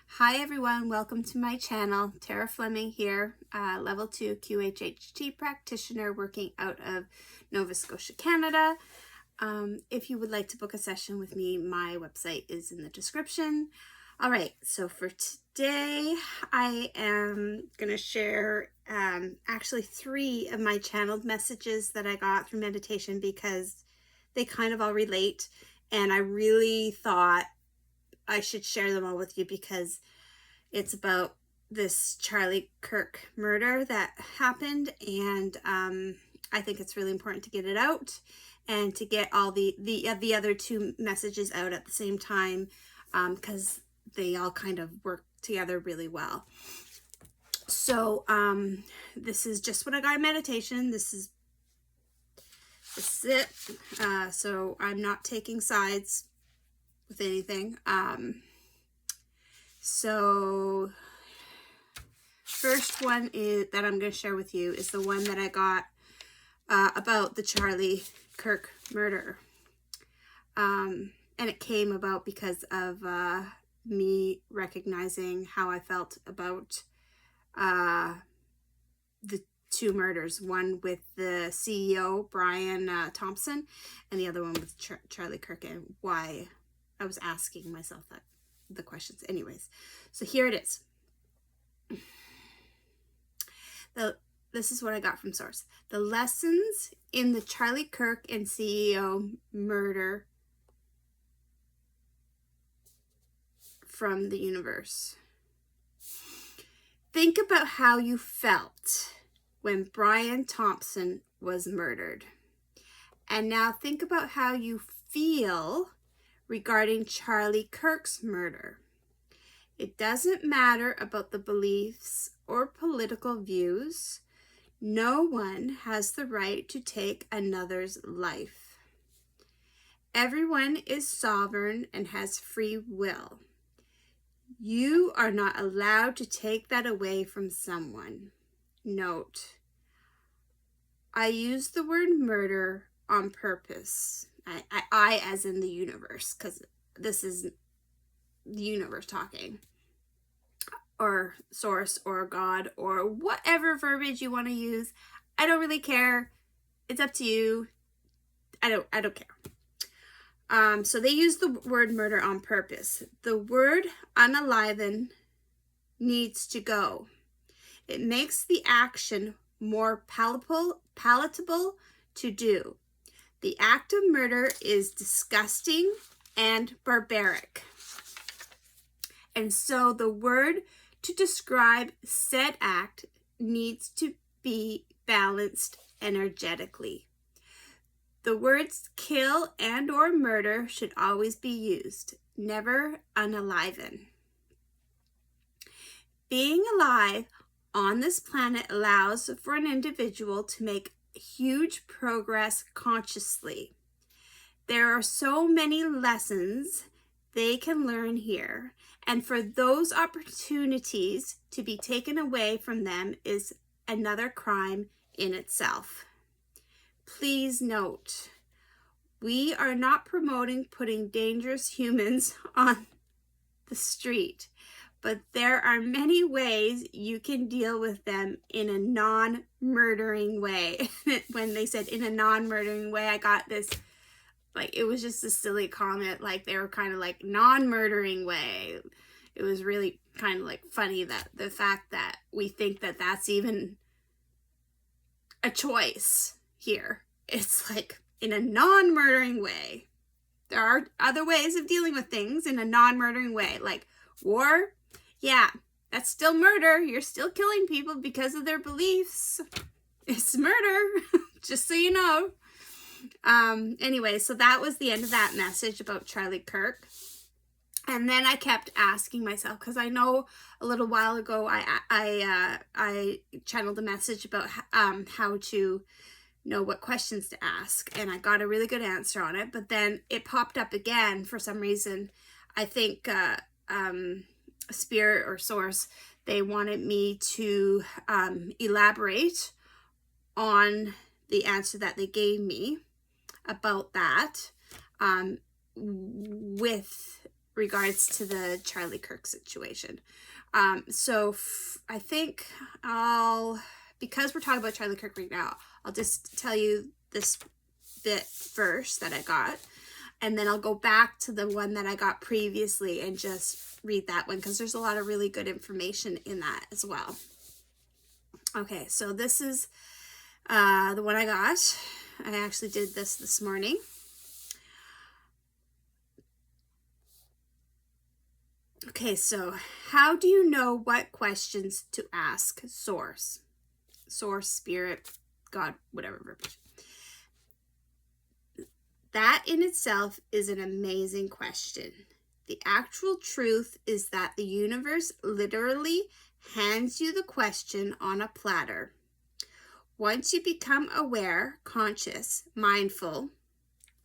Hi everyone, welcome to my channel. Tara Fleming here, level 2 QHHT practitioner working out of Nova Scotia, Canada. If you would like to book a session with me, my website is in the description. All right, so for today, I am going to share actually 3 of my channeled messages that I got through meditation because they kind of all relate, and I really thought I should share them all with you because it's about this Charlie Kirk murder that happened, and I think it's really important to get it out and to get all the other 2 messages out at the same time because they all kind of work together really well. So this is just what I got in meditation. This is it. So I'm not taking sides with anything. So first one is that I'm going to share with you is the one that I got about the Charlie Kirk murder. And it came about because of me recognizing how I felt about the 2 murders, one with the CEO, Brian Thompson, and the other one with Charlie Kirk, and why I was asking myself the questions. Anyways, so here it is. This is what I got from source. The lessons in the Charlie Kirk and CEO murder from the universe. Think about how you felt when Brian Thompson was murdered. And now think about how you feel regarding Charlie Kirk's murder. It doesn't matter about the beliefs or political views. No one has the right to take another's life. Everyone is sovereign and has free will. You are not allowed to take that away from someone. Note, I use the word murder on purpose. I as in the universe, because this is the universe talking, or source, or God, or whatever verbiage you want to use. I don't really care. It's up to you. I don't care. So they use the word murder on purpose. The word unaliven needs to go. It makes the action more palatable to do. The act of murder is disgusting and barbaric. And so the word to describe said act needs to be balanced energetically. The words kill and or murder should always be used, never unaliven. Being alive on this planet allows for an individual to make huge progress consciously. There are so many lessons they can learn here, and for those opportunities to be taken away from them is another crime in itself. Please note, we are not promoting putting dangerous humans on the street, but there are many ways you can deal with them in a non-murdering way. When they said in a non-murdering way, I got this, like, it was just a silly comment, like they were kind of like non-murdering way. It was really kind of like funny that the fact that we think that that's even a choice here. It's like in a non-murdering way. There are other ways of dealing with things in a non-murdering way, like war. Yeah, that's still murder. You're still killing people because of their beliefs. It's murder, just so you know. Anyway, so that was the end of that message about Charlie Kirk. And then I kept asking myself, because I know a little while ago I channeled a message about how to know what questions to ask, and I got a really good answer on it, but then it popped up again for some reason. I think Spirit or Source, they wanted me to elaborate on the answer that they gave me about that with regards to the Charlie Kirk situation. I think because we're talking about Charlie Kirk right now, I'll just tell you this bit first that I got, and then I'll go back to the one that I got previously and just read that one, because there's a lot of really good information in that as well. Okay, so this is the one I got. I actually did this morning. Okay, so how do you know what questions to ask Source? Source, Spirit, God, whatever. That in itself is an amazing question. The actual truth is that the universe literally hands you the question on a platter. Once you become aware, conscious, mindful,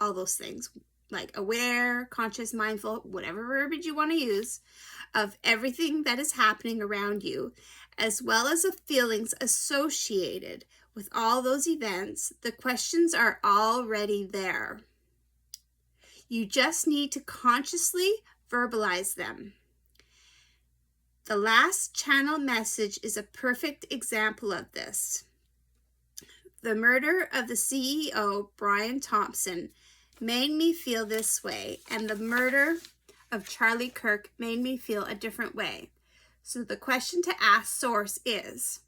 all those things, like aware, conscious, mindful, whatever verbiage you want to use, of everything that is happening around you, as well as the feelings associated with all those events, the questions are already there. You just need to consciously verbalize them. The last channel message is a perfect example of this. The murder of the CEO, Brian Thompson, made me feel this way, and the murder of Charlie Kirk made me feel a different way. So the question to ask Source is,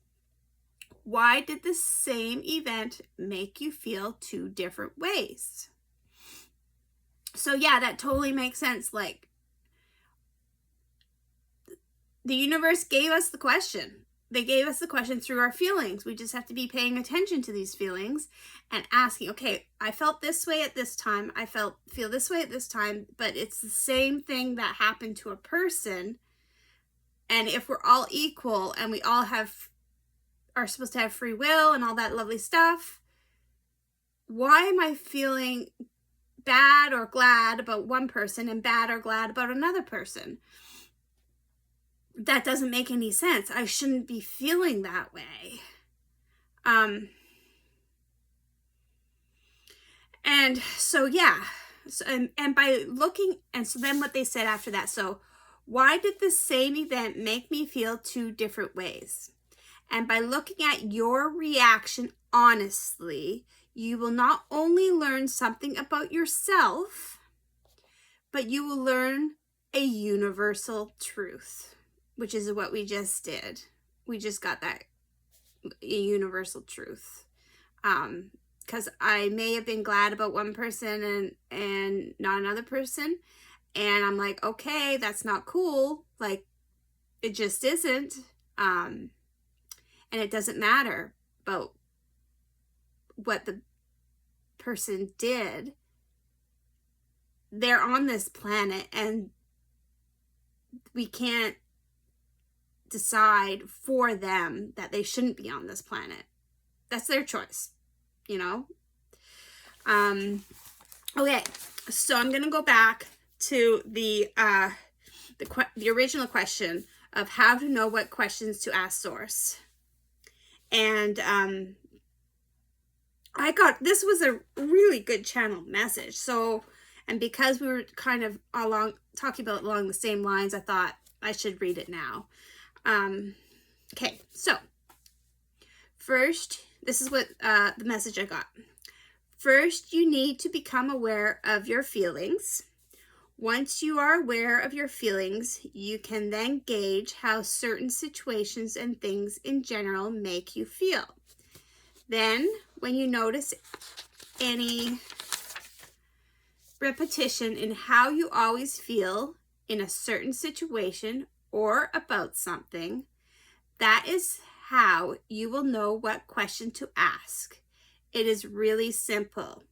why did the same event make you feel two different ways? So yeah, that totally makes sense. Like, the universe gave us the question. They gave us the question through our feelings. We just have to be paying attention to these feelings and asking, okay, I felt this way at this time. I feel this way at this time, but it's the same thing that happened to a person. And if we're all equal and we all are supposed to have free will and all that lovely stuff, why am I feeling bad or glad about one person and bad or glad about another person? That doesn't make any sense. I shouldn't be feeling that way. And so, yeah. So, and by looking, and so then what they said after that, so why did the same event make me feel two different ways? And by looking at your reaction honestly, you will not only learn something about yourself, but you will learn a universal truth, which is what we just did. We just got that universal truth. Because I may have been glad about one person and not another person. And I'm like, okay, that's not cool. Like, it just isn't. And it doesn't matter about what the person did. They're on this planet, and we can't decide for them that they shouldn't be on this planet. That's their choice, you know? Okay, so I'm going to go back to the original question of how to know what questions to ask Source. And this was a really good channel message. So, and because we were kind of talking about along the same lines, I thought I should read it now. Okay, so first, this is what the message I got. First, you need to become aware of your feelings. Once you are aware of your feelings, you can then gauge how certain situations and things in general make you feel. Then, when you notice any repetition in how you always feel in a certain situation or about something, that is how you will know what question to ask. It is really simple.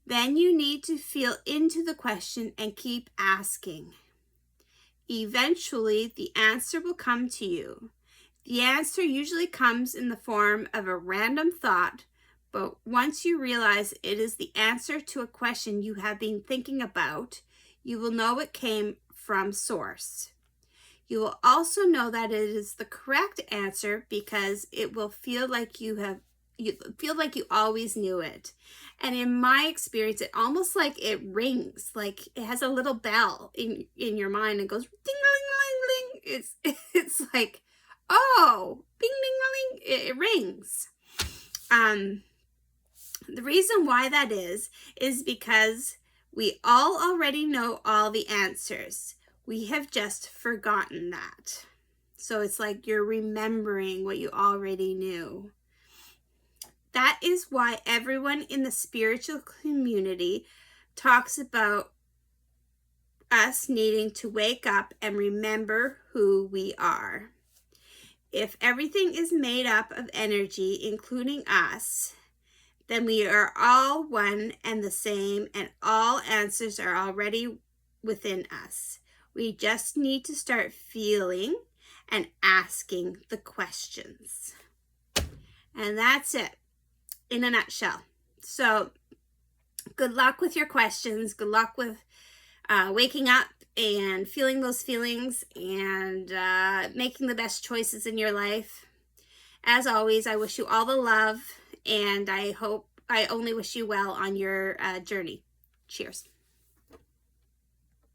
Then you need to feel into the question and keep asking. Eventually, the answer will come to you. The answer usually comes in the form of a random thought, but once you realize it is the answer to a question you have been thinking about, you will know it came from Source. You will also know that it is the correct answer because it will feel like you you feel like you always knew it. And in my experience, it almost like it rings, like it has a little bell in your mind and goes ding ding ding ding. It's like, oh, bing ding ding, it rings. The reason why that is because we all already know all the answers. We have just forgotten that. So it's like you're remembering what you already knew. That is why everyone in the spiritual community talks about us needing to wake up and remember who we are. If everything is made up of energy, including us, then we are all one and the same, and all answers are already within us. We just need to start feeling and asking the questions. And that's it in a nutshell. So good luck with your questions. Good luck with waking up and feeling those feelings and making the best choices in your life. As always, I wish you all the love, and I only wish you well on your journey. Cheers.